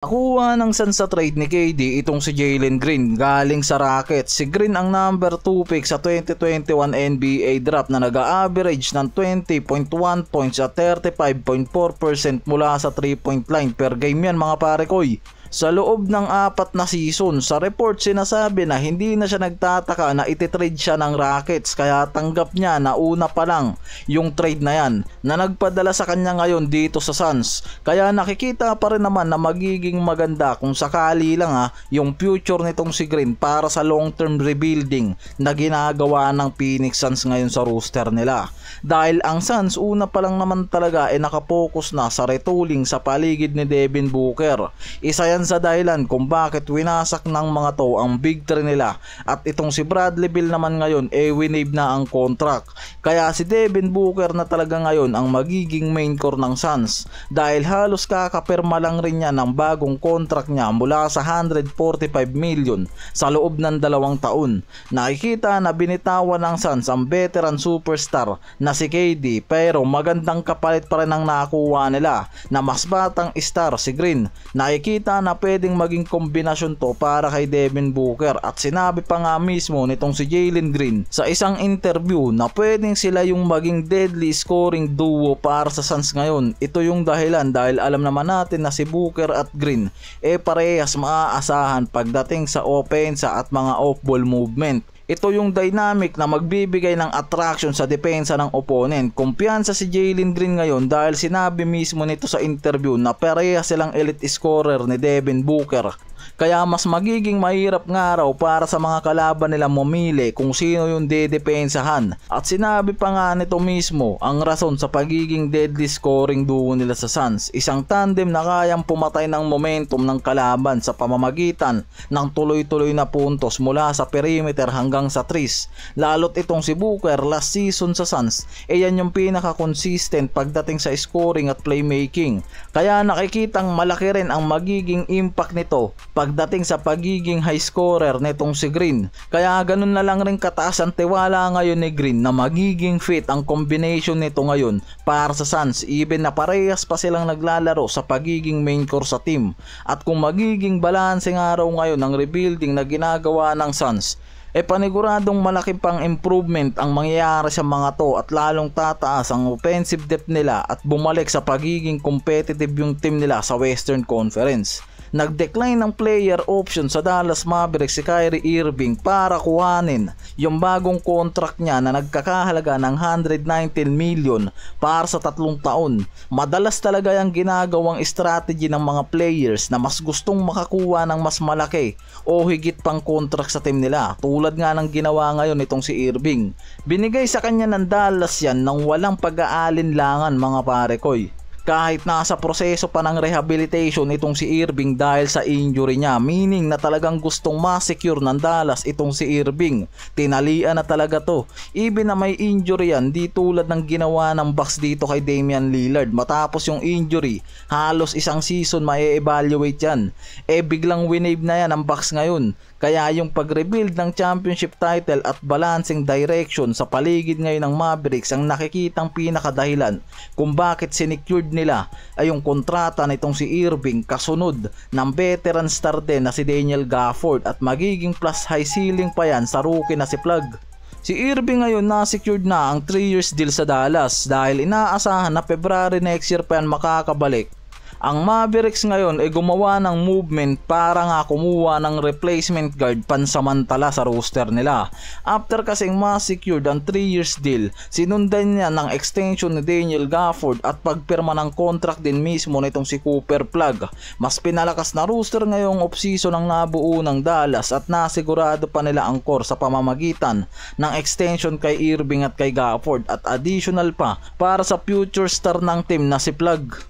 Nakuha ng Suns sa trade ni KD itong si Jalen Green galing sa Rockets. Si Green ang number 2 pick sa 2021 NBA draft na nag-a-average ng 20.1 points at 35.4% mula sa 3-point line per game yan mga pare koy. Sa loob ng 4 na season, sa report sinasabi na hindi na siya nagtataka na ititrade siya ng Rockets kaya tanggap niya na una pa lang yung trade na yan na nagpadala sa kanya ngayon dito sa Suns. Kaya nakikita pa rin naman na magiging maganda kung sakali lang yung future nitong si Green para sa long term rebuilding na ginagawa ng Phoenix Suns ngayon sa roster nila. Dahil ang Suns una pa lang naman talaga nakapokus na sa retooling sa paligid ni Devin Booker. Isa yan sa dahilan kung bakit winasak ng mga to ang big three nila at itong si Bradley Beal naman ngayon winave na ang contract. Kaya si Devin Booker na talaga ngayon ang magiging main core ng Suns dahil halos kakapirma lang rin niya ng bagong contract niya mula sa 145 million sa loob ng 2 taon. Nakikita na binitawan ng Suns ang veteran superstar na si KD pero magandang kapalit pa rin ang nakuha nila na mas batang star si Green. Nakikita na pwedeng maging kombinasyon to para kay Devin Booker at sinabi pa nga mismo nitong si Jalen Green sa isang interview na pwedeng sila yung maging deadly scoring duo para sa Suns ngayon. Ito yung dahilan dahil alam naman natin na si Booker at Green parehas maaasahan pagdating sa opensa at mga off-ball movement. Ito yung dynamic na magbibigay ng attraction sa depensa ng opponent. Kumpiyansa si Jalen Green ngayon dahil sinabi mismo nito sa interview na pareha silang elite scorer ni Devin Booker. Kaya mas magiging mahirap nga raw para sa mga kalaban nila mamili kung sino yung dedepensahan. At sinabi pa nga nito mismo ang rason sa pagiging deadly scoring duo nila sa Suns. Isang tandem na kayang pumatay ng momentum ng kalaban sa pamamagitan ng tuloy-tuloy na puntos mula sa perimeter hanggang sa threes. Lalo't itong si Booker last season sa Suns yan yung pinaka-consistent pagdating sa scoring at playmaking. Kaya nakikitang malaki rin ang magiging impact nito pagdating sa pagiging high scorer nitong si Green. Kaya ganun na lang rin kataas ang tiwala ngayon ni Green na magiging fit ang combination nito ngayon para sa Suns, even na parehas pa silang naglalaro sa pagiging main core sa team. At kung magiging balance nga raw ngayon ang rebuilding na ginagawa ng Suns, paniguradong malaki pang improvement ang mangyayari sa mga to at lalong tataas ang offensive depth nila at bumalik sa pagiging competitive yung team nila sa Western Conference. Nag-decline ng player option sa Dallas Mavericks si Kyrie Irving para kuhanin yung bagong contract niya na nagkakahalaga ng 119 million para sa 3 taon. Madalas talaga yung ginagawang strategy ng mga players na mas gustong makakuha ng mas malaki o higit pang contract sa team nila. Tulad nga ng ginawa ngayon nitong si Irving. Binigay sa kanya ng Dallas yan ng walang pag-aalinlangan mga pare koy. Kahit nasa proseso pa ng rehabilitation itong si Irving dahil sa injury niya, meaning na talagang gustong ma-secure ng Dallas itong si Irving. Tinalian na talaga to. Even na may injury yan, di tulad ng ginawa ng Bucks dito kay Damian Lillard. Matapos yung injury, halos isang season ma-evaluate yan. Biglang winave na yan ang Bucks ngayon. Kaya yung pag-rebuild ng championship title at balancing direction sa paligid ngayon ng Mavericks ang nakikitang pinakadahilan kung bakit sinecured nila ay yung kontrata nitong si Irving kasunod ng veteran star din na si Daniel Gafford at magiging plus high ceiling pa yan sa rookie na si Plug. Si Irving ngayon na-secured na ang 3 years deal sa Dallas dahil inaasahan na February next year pa yan makakabalik. Ang Mavericks ngayon gumawa ng movement para nga kumuha ng replacement guard pansamantala sa roster nila. After kasing ma-secured ang 3 years deal, sinundan niya ng extension ni Daniel Gafford at pagpirma ng contract din mismo nitong si Cooper Plug. Mas pinalakas na roster ngayong offseason ang nabuo ng Dallas at nasigurado pa nila ang core sa pamamagitan ng extension kay Irving at kay Gafford at additional pa para sa future star ng team na si Plug.